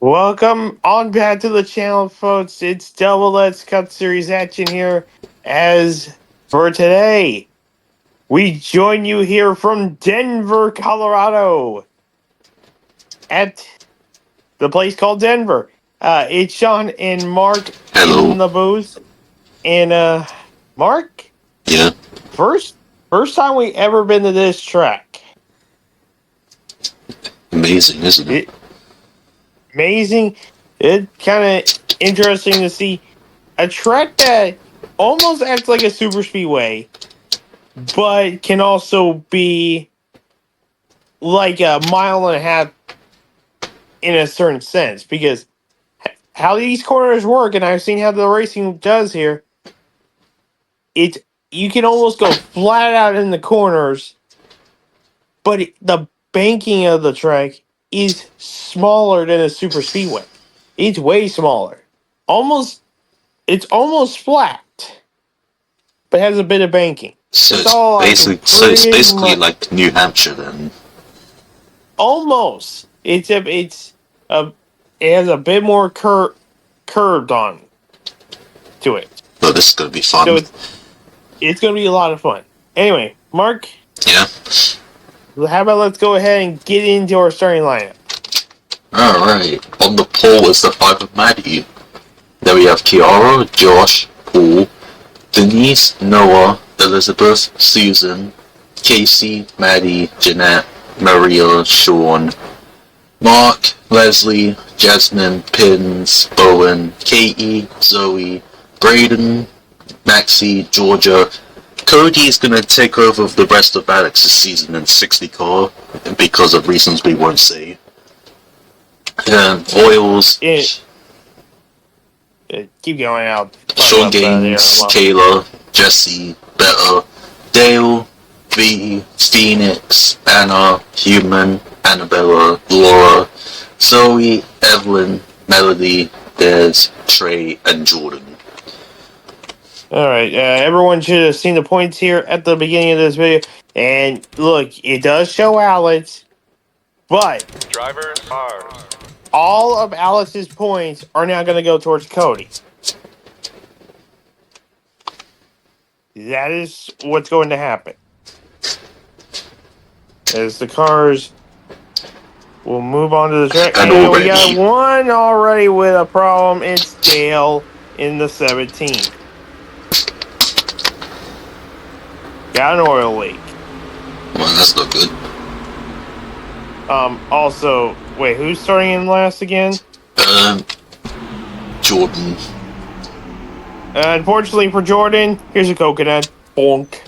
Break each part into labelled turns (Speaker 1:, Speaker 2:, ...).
Speaker 1: Welcome on back to the channel, folks. It's Double Let's Cut Series Action here. As for today, we join you here from Denver, Colorado, at the place called Denver. It's Sean and Mark
Speaker 2: Hello.
Speaker 1: in the booth. And Mark,
Speaker 2: Yeah.
Speaker 1: first time we ever been to this track.
Speaker 2: Amazing, isn't it?
Speaker 1: Amazing. It kind of interesting to see a track that almost acts like a super speedway, but can also be like a mile and a half in a certain sense. Because how these corners work, and I've seen how the racing does here, it's you can almost go flat out in the corners, but the banking of the track is smaller than a super speedway. It's way smaller. It's almost flat, but has a bit of banking.
Speaker 2: So
Speaker 1: That's
Speaker 2: it's
Speaker 1: all I can
Speaker 2: basically like New Hampshire then.
Speaker 1: almost. It has a bit more curved on to it.
Speaker 2: But this is gonna be fun.
Speaker 1: So it's going to be a lot of fun. Anyway, Mark,
Speaker 2: Yeah.
Speaker 1: how about let's go ahead and get into our starting lineup.
Speaker 2: Alright. On the pole is the 5 of Maddie. Then we have Kiara, Josh, Paul, Denise, Noah, Elizabeth, Susan, Casey, Maddie, Jeanette, Maria, Sean, Mark, Leslie, Jasmine, Pins, Bowen, Katie, Zoe, Braden, Maxie, Georgia. Cody is going to take over the rest of Alex's season in 60 car because of reasons we won't say. Oils,
Speaker 1: Keep going out.
Speaker 2: Sean Gaines, Kayla, Jesse, Better, Dale, V, Phoenix, Anna, Human, Annabella, Laura, Zoe, Evelyn, Melody, Des, Trey, and Jordan.
Speaker 1: Alright, everyone should have seen the points here at the beginning of this video. And look, it does show Alex, but all of Alex's points are now going to go towards Cody. That is what's going to happen. As the cars will move on to the track. And we got one already with a problem. It's Dale in the 17. Got an oil leak.
Speaker 2: Well, that's not good.
Speaker 1: Also, wait, who's starting in last again?
Speaker 2: Jordan.
Speaker 1: Unfortunately for Jordan, here's a coconut. Bonk.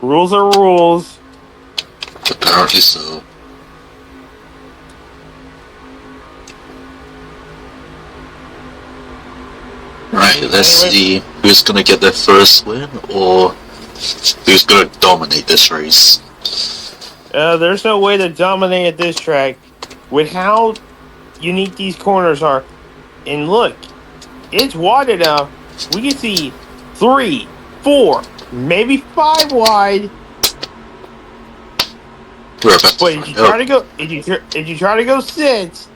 Speaker 1: Rules are rules.
Speaker 2: Apparently so. Right, let's see who's gonna get their first win, or who's gonna dominate this race.
Speaker 1: There's no way to dominate at this track with how unique these corners are. And look, it's wide enough. We can see 3, 4, maybe 5 wide. But if you try to go, if you try to go 6,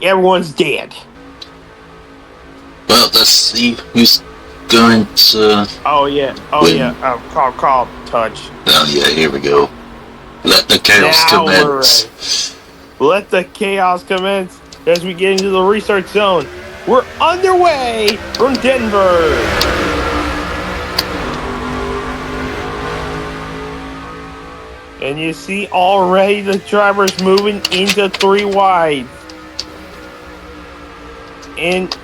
Speaker 1: everyone's dead.
Speaker 2: Well, let's see who's going to.
Speaker 1: Oh yeah, yeah. Call touch.
Speaker 2: Oh yeah, here we go. Let the chaos commence.
Speaker 1: Let the chaos commence as we get into the restart zone. We're underway from Denver. And you see already the drivers moving into 3 wide. And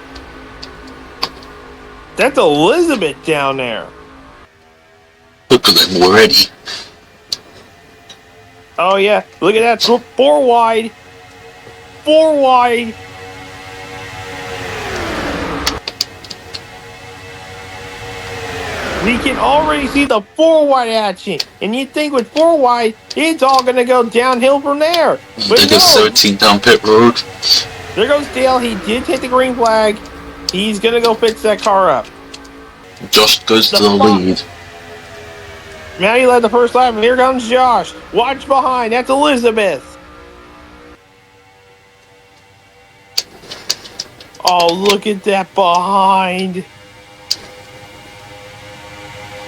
Speaker 1: that's Elizabeth down there.
Speaker 2: Look at them already.
Speaker 1: Oh yeah, look at that. 4 wide. 4 wide. We can already see the 4 wide action. And you think with 4 wide, it's all going to go downhill from there. But
Speaker 2: they go 17 down pit road.
Speaker 1: There goes Dale. He did hit the green flag. He's going to go fix that car up.
Speaker 2: Josh goes to the lead.
Speaker 1: Maddie led the first lap, and here comes Josh. Watch behind. That's Elizabeth. Oh, look at that behind.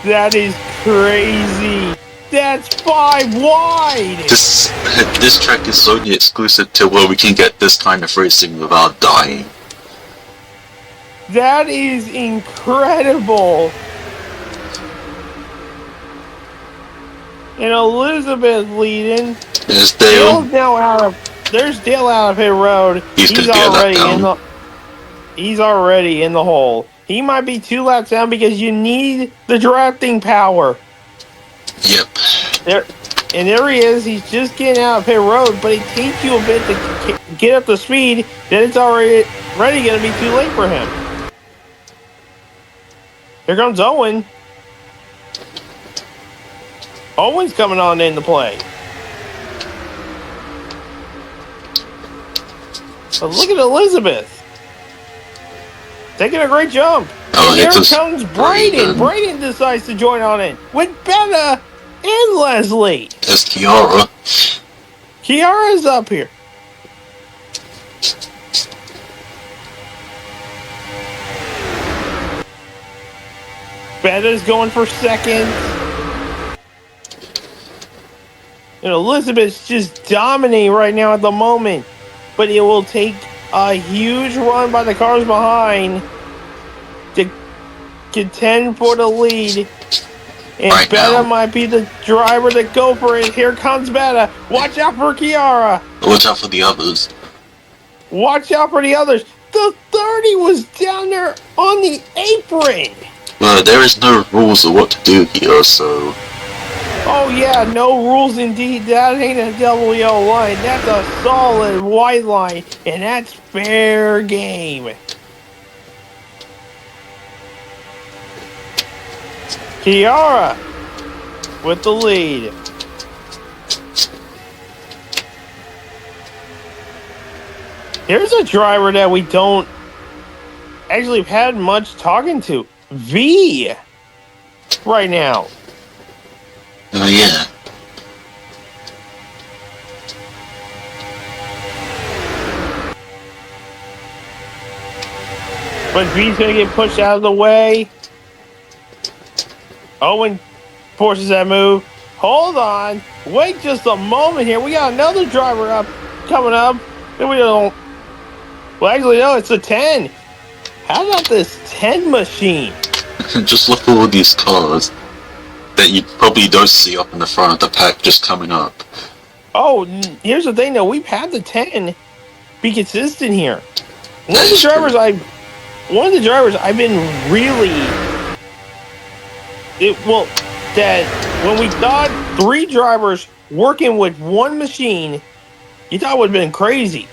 Speaker 1: That is crazy. That's 5 wide.
Speaker 2: This track is Sony exclusive to where we can get this kind of racing without dying.
Speaker 1: That is incredible. And Elizabeth leading.
Speaker 2: There's Dale.
Speaker 1: There's Dale out of pit road.
Speaker 2: He's
Speaker 1: already in the hole. He might be 2 laps down because you need the drafting power.
Speaker 2: Yep.
Speaker 1: There he is. He's just getting out of pit road, but it takes you a bit to get up to speed. Then it's already going to be too late for him. Here comes Owen. Owen's coming on into play. But look at Elizabeth. Taking a great jump.
Speaker 2: Oh,
Speaker 1: and here comes Brayden. Brayden decides to join on in with Betta and Leslie.
Speaker 2: There's Kiara.
Speaker 1: Kiara's up here. Betta's going for second. And Elizabeth's just dominating right now at the moment. But it will take a huge run by the cars behind to contend for the lead. And
Speaker 2: right
Speaker 1: Betta might be the driver to go for it. Here comes Betta. Watch out for Kiara.
Speaker 2: Watch out for the others.
Speaker 1: Watch out for the others. The 30 was down there on the apron.
Speaker 2: Well, there is no rules of what to do here, so...
Speaker 1: Oh yeah, no rules indeed. That ain't a double yellow line. That's a solid white line, and that's fair game. Kiara with the lead. Here's a driver that we don't actually have had much talking to. V right now.
Speaker 2: Oh, yeah.
Speaker 1: But V's going to get pushed out of the way. Owen forces that move. Hold on. Wait just a moment here. We got another driver coming up. Then we don't... Well, actually, no, it's a 10. How about this 10 machine?
Speaker 2: Just look at all these cars that you probably don't see up in the front of the pack just coming up.
Speaker 1: Oh, here's the thing though. We've had the 10 be consistent here. One of the drivers I've been really... that when we thought 3 drivers working with 1 machine, you thought it would have been crazy.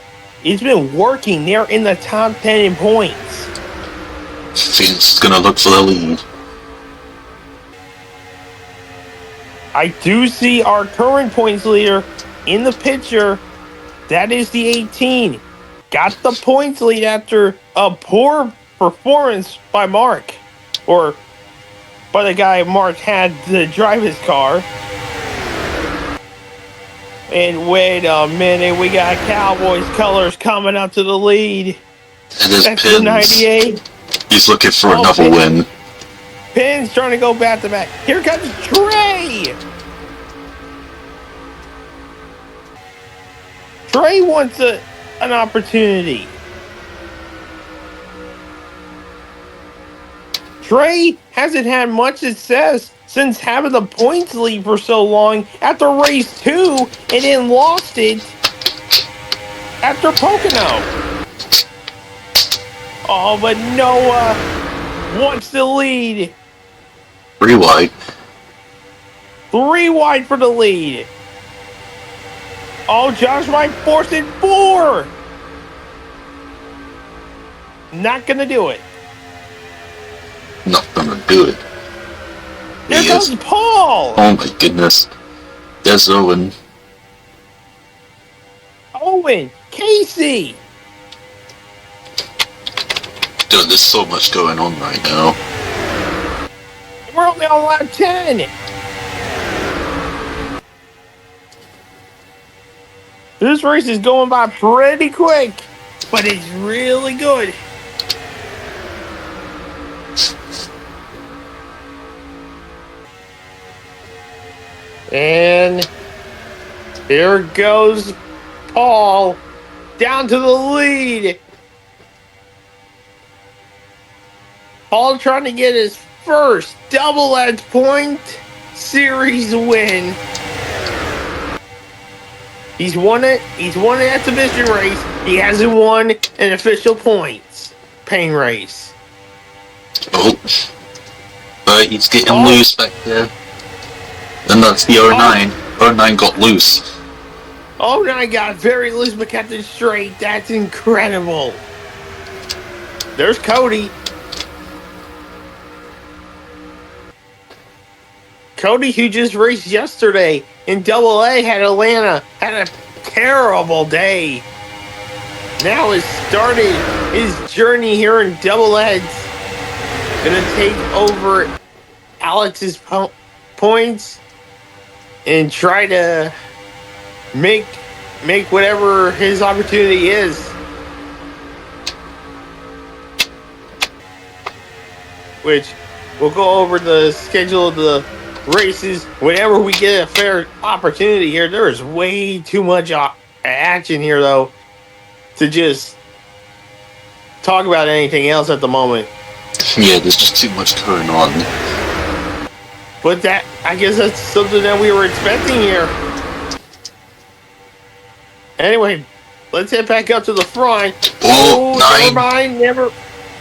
Speaker 1: It's been working. They're in the top 10 in points.
Speaker 2: Phoenix is gonna look for the lead.
Speaker 1: I do see our current points leader in the picture. That is the 18. Got the points lead after a poor performance by Mark. Or by the guy Mark had to drive his car. And wait a minute, we got Cowboys colors coming up to the lead.
Speaker 2: And there's
Speaker 1: That's
Speaker 2: Pins.
Speaker 1: the 98.
Speaker 2: He's looking for another win.
Speaker 1: Pins trying to go back to back. Here comes Trey. Trey wants an opportunity. Trey hasn't had much success since having the points lead for so long after race 2 and then lost it after Pocono. Oh, but Noah wants the lead.
Speaker 2: 3 wide.
Speaker 1: 3 wide for the lead. Oh, Josh might force it 4. Not gonna do it.
Speaker 2: Not gonna do it.
Speaker 1: There goes Paul.
Speaker 2: Oh my goodness. There's Owen.
Speaker 1: Owen. Casey.
Speaker 2: Dude, there's so much going on right now.
Speaker 1: We're only on lap 10. This race is going by pretty quick, but it's really good. And here goes Paul down to the lead. Paul trying to get his first double edge point series win. He's won it. He's won an exhibition race. He hasn't won an official points pain race.
Speaker 2: Oh, but he's getting loose back there. And that's the 09. 09 got loose.
Speaker 1: 09 got very loose but kept it straight. That's incredible. There's Cody. Cody, who just raced yesterday in Double A, had Atlanta, had a terrible day. Now has started his journey here in Double Edge. Gonna take over Alex's points and try to make whatever his opportunity is. Which we'll go over the schedule of the races whenever we get a fair opportunity here. There is way too much action here, though, to just talk about anything else at the moment.
Speaker 2: Yeah, there's just too much going on.
Speaker 1: But that, I guess that's something that we were expecting here. Anyway, let's head back up to the front.
Speaker 2: Oh,
Speaker 1: never mind, never.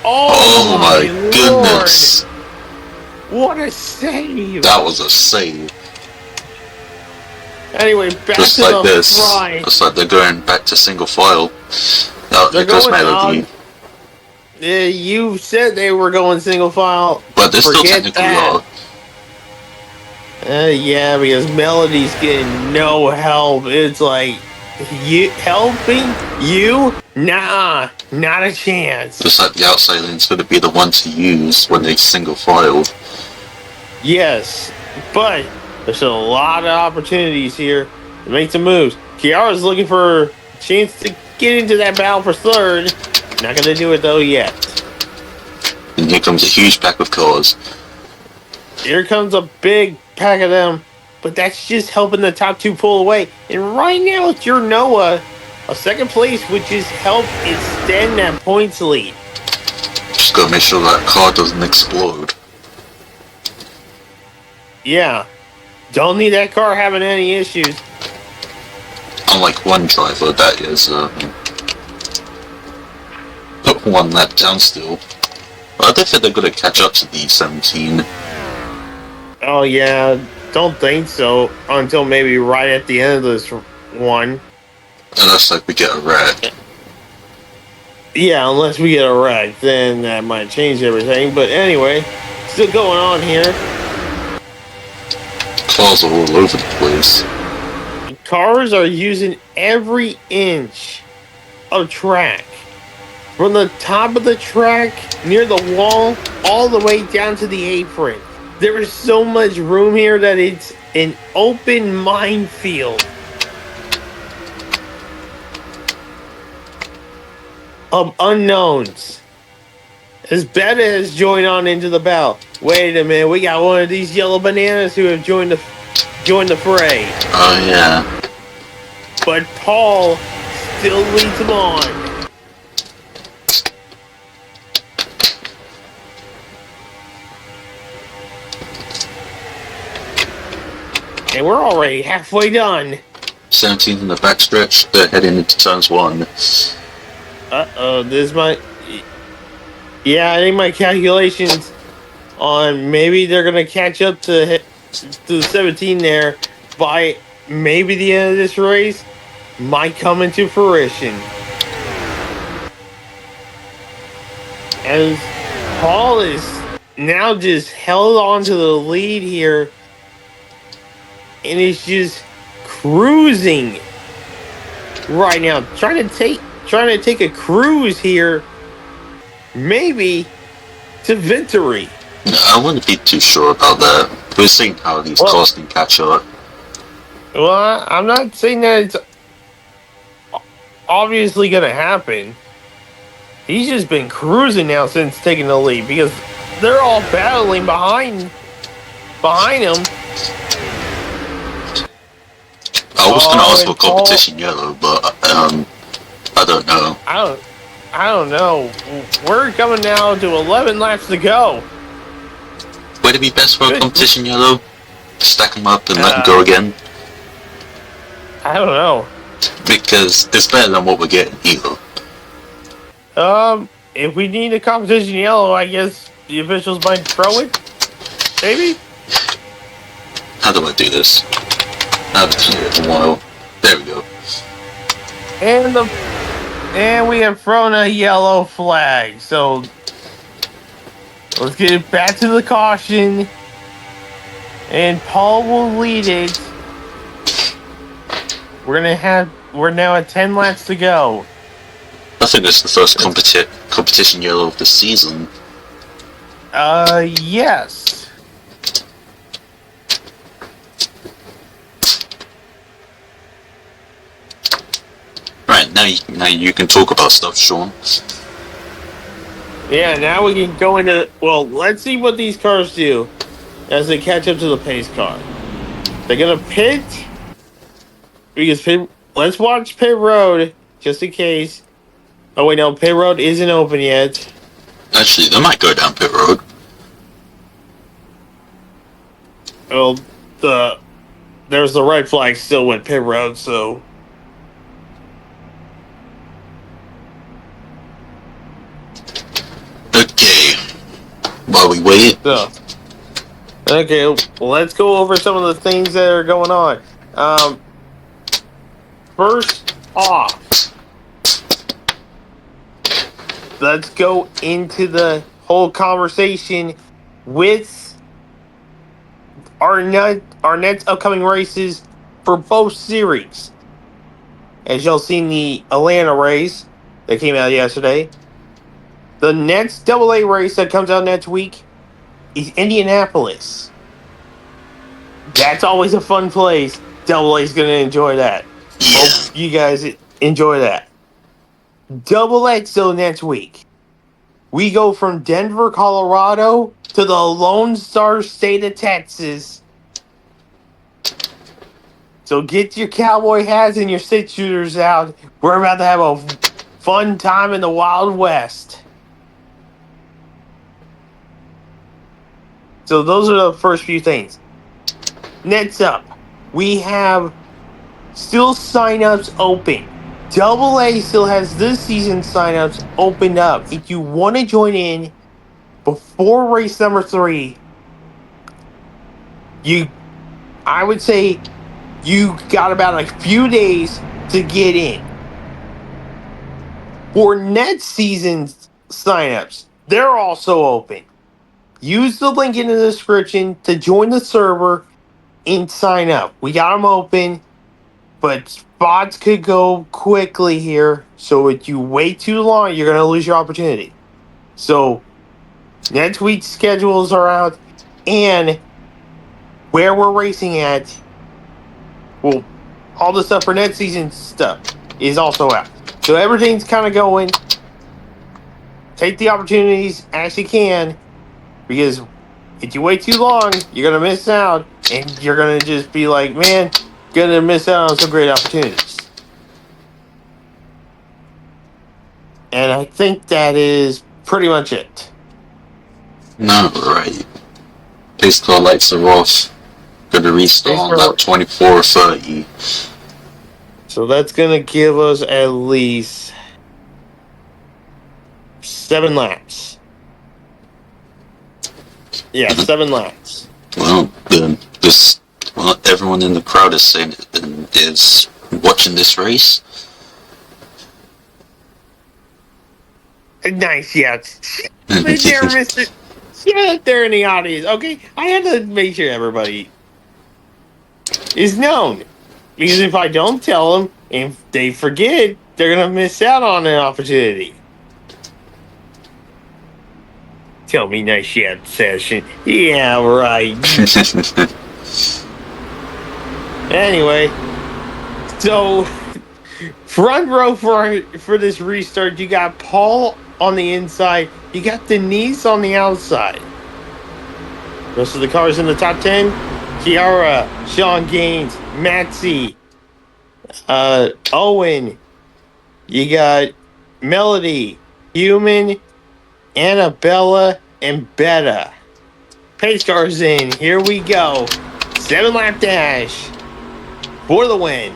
Speaker 1: Oh
Speaker 2: my goodness.
Speaker 1: What a save!
Speaker 2: That was a save.
Speaker 1: Anyway, back
Speaker 2: just
Speaker 1: to
Speaker 2: like
Speaker 1: the
Speaker 2: this.
Speaker 1: front.
Speaker 2: Just like they're going back to single file. Now, there goes Melody.
Speaker 1: You said they were going single file.
Speaker 2: But they still technically are.
Speaker 1: Yeah, because Melody's getting no help. It's like, you helping you? Nah, not a chance.
Speaker 2: Just like the outside lane's going to be the one to use when they single file.
Speaker 1: Yes, but there's a lot of opportunities here to make some moves. Kiara's looking for a chance to get into that battle for third. Not going to do it though yet.
Speaker 2: And here comes a huge pack of cars.
Speaker 1: Here comes a big pack of them, but that's just helping the top two pull away. And right now it's your Noah, a second place, which is help extend that points lead.
Speaker 2: Just gotta make sure that car doesn't explode.
Speaker 1: Yeah, don't need that car having any issues.
Speaker 2: Unlike one driver, that is one lap down still. I don't think they're gonna catch up to the 17.
Speaker 1: Oh yeah, don't think so until maybe right at the end of this one.
Speaker 2: Unless like we get a wreck.
Speaker 1: Yeah, unless we get a wreck, then that might change everything. But anyway, still going on here.
Speaker 2: Cars are all over the place.
Speaker 1: Cars are using every inch of track. From the top of the track, near the wall, all the way down to the apron. There is so much room here that it's an open minefield of unknowns. As Beta has joined on into the battle. Wait a minute, we got one of these yellow bananas who have joined the fray.
Speaker 2: Oh yeah.
Speaker 1: But Paul still leads him on. And we're already halfway done.
Speaker 2: 17 in the backstretch, they're heading into turns 1.
Speaker 1: Uh-oh, this might... Yeah, I think my calculations on maybe they're going to catch up to the 17 there by maybe the end of this race might come into fruition. As Paul is now just held on to the lead here, and he's just cruising right now, trying to take a cruise here, maybe to victory.
Speaker 2: No, I wouldn't be too sure about that. We're seeing how these cars can catch up.
Speaker 1: Well, I'm not saying that obviously going to happen. He's just been cruising now since taking the lead because they're all battling behind him.
Speaker 2: I was gonna ask for competition yellow, but I don't know.
Speaker 1: I don't know. We're coming now to 11 laps to go.
Speaker 2: Would it be best for a competition yellow? Stack them up and let them go again?
Speaker 1: I don't know.
Speaker 2: Because it's better than what we're getting here.
Speaker 1: If we need a competition yellow, I guess the officials might throw it. Maybe?
Speaker 2: How do I do this? I haven't seen it in a while. There we go.
Speaker 1: And we have thrown a yellow flag. So let's get it back to the caution. And Paul will lead it. We're now at 10 laps to go.
Speaker 2: I think this is the first competition yellow of the season.
Speaker 1: Yes.
Speaker 2: Right, now you can talk about stuff, Sean.
Speaker 1: Yeah, now we can go into... Well, let's see what these cars do as they catch up to the pace car. They're going to pit... Because let's watch pit road, just in case. Oh, wait, no, pit road isn't open yet.
Speaker 2: Actually, they might go down pit road.
Speaker 1: Well, there's the red flag still with pit road, so...
Speaker 2: Okay. While we wait...
Speaker 1: Okay, well, let's go over some of the things that are going on. First off, let's go into the whole conversation with our next upcoming races for both series. As y'all seen the Atlanta race that came out yesterday. The next AA race that comes out next week is Indianapolis. That's always a fun place. AA's going to enjoy that. Hope you guys enjoy that. Double X though next week. We go from Denver, Colorado to the Lone Star State of Texas. So get your cowboy hats and your six shooters out. We're about to have a fun time in the Wild West. So those are the first few things. Next up, we have still signups open. AA still has this season signups opened up. If you want to join in before race number 3, I would say you got about a few days to get in. For next season's signups, they're also open. Use the link in the description to join the server and sign up. We got them open, but spots could go quickly here. So if you wait too long, you're going to lose your opportunity. So next week's schedules are out, and where we're racing at, well, all the stuff for next season stuff is also out. So everything's kind of going. Take the opportunities as you can, because if you wait too long, you're going to miss out, and you're going to just be like, man, going to miss out on some great opportunities. And I think that is pretty much it.
Speaker 2: No, right. Pace car lights are off. Gonna restart on lap 24 or 30.
Speaker 1: So that's going to give us at least 7 laps. Yeah, 7 laps.
Speaker 2: Well, everyone in the crowd is saying is watching this race.
Speaker 1: Nice, yeah. Sit there, Mr. Sit there in the audience, okay? I had to make sure everybody is known. Because if I don't tell them, and they forget, they're going to miss out on an opportunity. Tell me nice chat session. Yeah, right. Anyway, so Front row for this restart. You got Paul on the inside. You got Denise on the outside. Rest of the cars in the top 10. Kiara, Sean Gaines, Matsy, Owen. You got Melody, Human, Annabella, and Betta. Pace cars in. Here we go. 7-lap dash for the win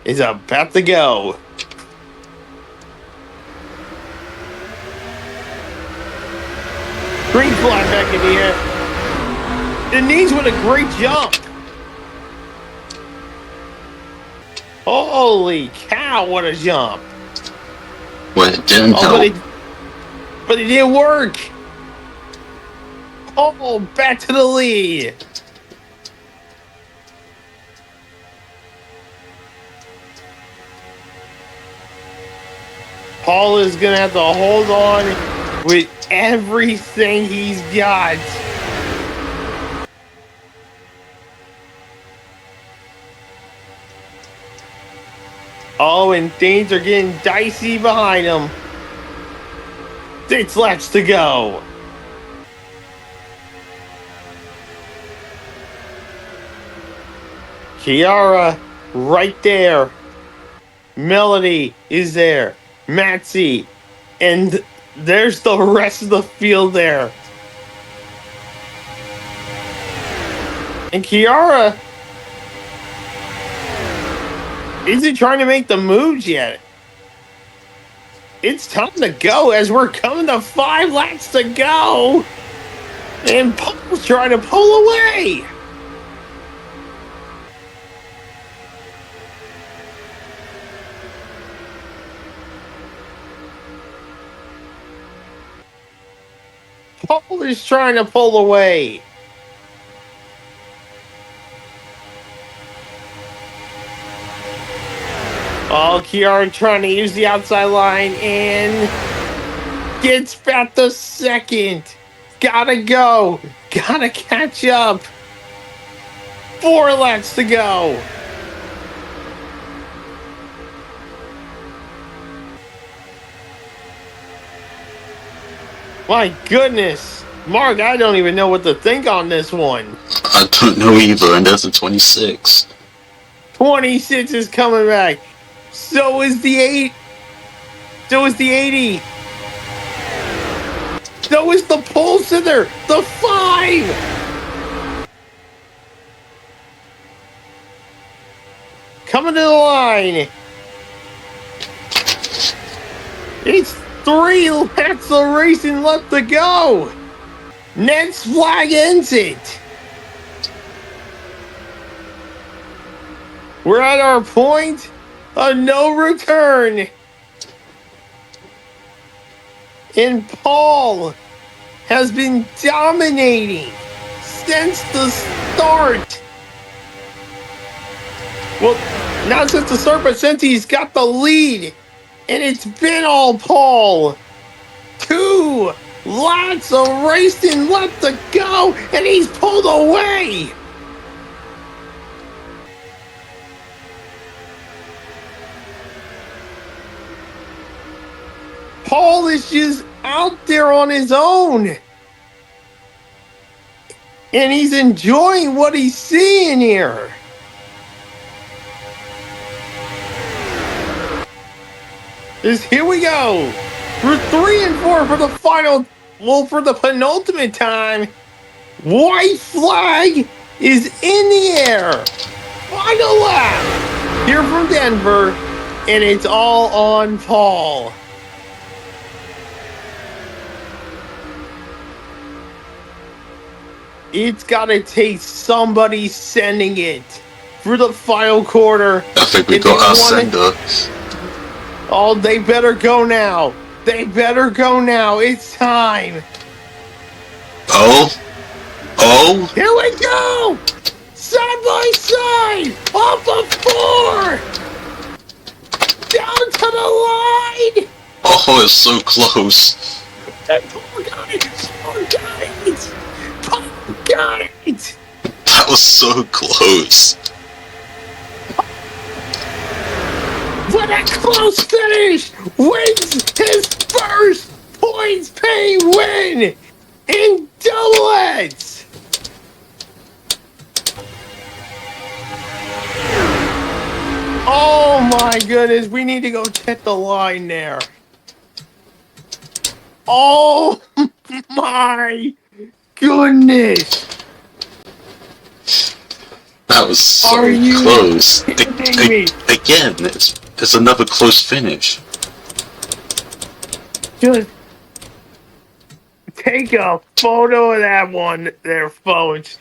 Speaker 1: is about to go. Green flag back in the air. Denise with a great jump. Holy cow, what a jump.
Speaker 2: Well, it didn't help.
Speaker 1: But it didn't work. Oh, back to the lead. Paul is going to have to hold on with everything he's got. Oh, and things are getting dicey behind him. 6 laps to go. Kiara right there. Melody is there. Matsy. And there's the rest of the field there. And Kiara isn't trying to make the moves yet. It's time to go as we're coming to 5 laps to go. And Paul's trying to pull away. Paul is trying to pull away. Oh, Kiara trying to use the outside line and gets back the second. Gotta go. Gotta catch up. 4 laps to go. My goodness. Mark, I don't even know what to think on this one.
Speaker 2: I don't know either, and there's a 26.
Speaker 1: 26 is coming back. So is the 8. So is the 80. So is the pole sitter. The 5. Coming to the line. It's 3 laps of racing left to go. Next flag ends it. We're at our point of no return. And Paul has been dominating since the start. Well, not since the start, but since he's got the lead. And it's been all Paul. 2 laps of racing left to go, and he's pulled away. Paul is just out there on his own. And he's enjoying what he's seeing here. Here we go. For 3 and 4 for the final, well, for the penultimate time. White flag is in the air. Final lap here from Denver. And it's all on Paul. It's got to take somebody sending it for the final quarter.
Speaker 2: I think we got our sender.
Speaker 1: Oh, they better go now. They better go now. It's time.
Speaker 2: Oh.
Speaker 1: Here we go. Side by side. Off the 4. Down to the line.
Speaker 2: Oh, it's so close.
Speaker 1: Paul got it. Paul got it.
Speaker 2: That was so close.
Speaker 1: but a close finish wins his first points pay win in double X. Oh my goodness, we need to go check the line there. Oh my goodness.
Speaker 2: That was so
Speaker 1: Are you
Speaker 2: close.
Speaker 1: kidding me?
Speaker 2: Again, it's another close finish.
Speaker 1: Just take a photo of that one there, folks.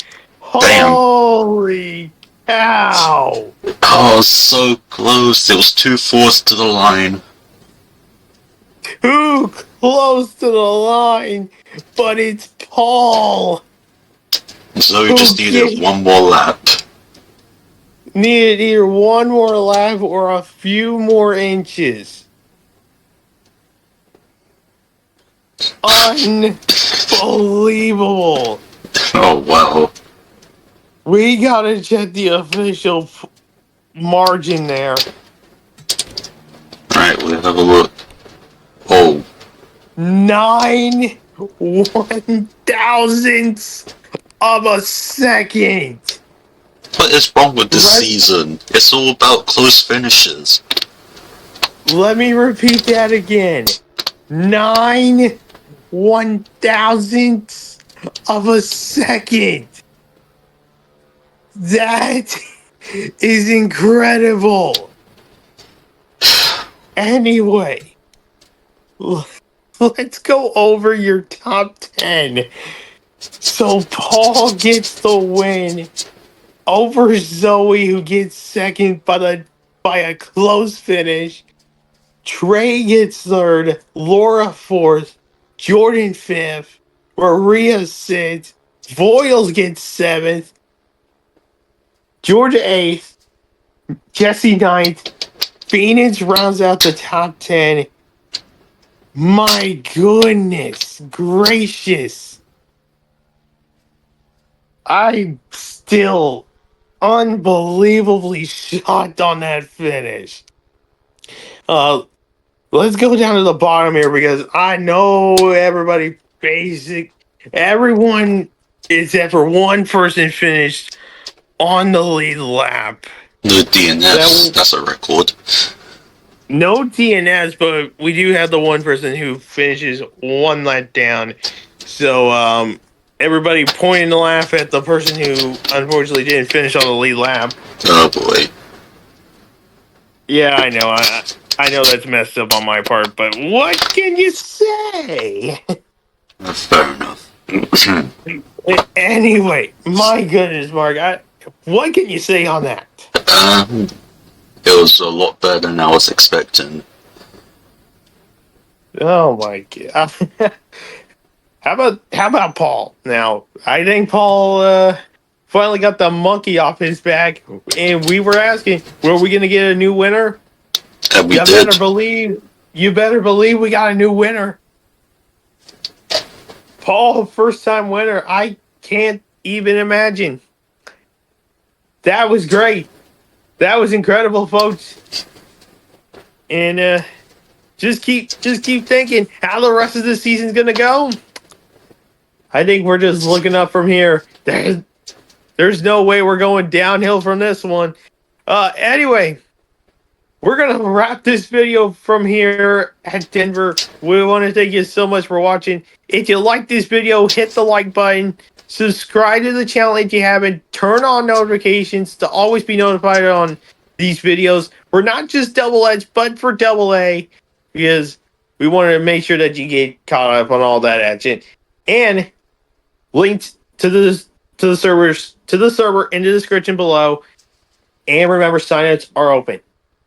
Speaker 2: Damn.
Speaker 1: Holy cow.
Speaker 2: Oh, so close. It was 2/4 to the line.
Speaker 1: Too close to the line, but it's Paul.
Speaker 2: Zoe just needed one more lap.
Speaker 1: Needed either one more lap or a few more inches. Unbelievable.
Speaker 2: Oh, wow.
Speaker 1: We gotta check the official margin there.
Speaker 2: Alright, we'll have a look. Oh.
Speaker 1: 9 1,000ths of a second.
Speaker 2: What is wrong with this season? It's all about close finishes.
Speaker 1: Let me repeat that again. 9 1,000ths of a second. That is incredible. Anyway, let's go over your top 10. So Paul gets the win over Zoe, who gets second by a close finish. Trey gets third, Laura fourth, Jordan fifth, Maria sixth, Voiles gets seventh, Georgia eighth, Jesse ninth, Phoenix rounds out the top 10. My goodness gracious. I'm still unbelievably shocked on that finish. Let's go down to the bottom here because I know everyone except for one person finished on the lead lap.
Speaker 2: No DNS, that's a record.
Speaker 1: No DNS, but we do have the one person who finishes one lap down. So, everybody pointing to laugh at the person who unfortunately didn't finish on the lead lap.
Speaker 2: Oh boy.
Speaker 1: Yeah, I know. I know that's messed up on my part, but what can you say?
Speaker 2: Fair enough.
Speaker 1: Anyway, my goodness, Mark, what can you say on that?
Speaker 2: It was a lot better than I was expecting.
Speaker 1: Oh my god. How about Paul? Now, I think Paul finally got the monkey off his back, and we were asking, were we going to get a new winner?
Speaker 2: And we did.
Speaker 1: You better believe we got a new winner. Paul, first time winner. I can't even imagine. That was great. That was incredible, folks. And just keep thinking how the rest of the season's gonna go. I think we're just looking up from here. There's no way we're going downhill from this one. Anyway, we're gonna wrap this video from here at Denver. We want to thank you so much for watching. If you like this video, hit the like button. Subscribe to the channel if you haven't. Turn on notifications to always be notified on these videos. We're not just double edge, but for double A, because we wanted to make sure that you get caught up on all that action. And links to the server in the description below. And remember, signups are open.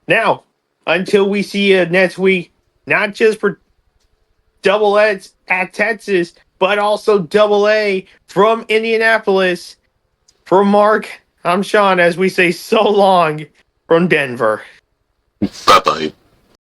Speaker 1: Now, until we see you next week, not just for double edge at Texas, but also double A from Indianapolis. From Mark, I'm Sean, as we say so long from Denver.
Speaker 2: Bye-bye.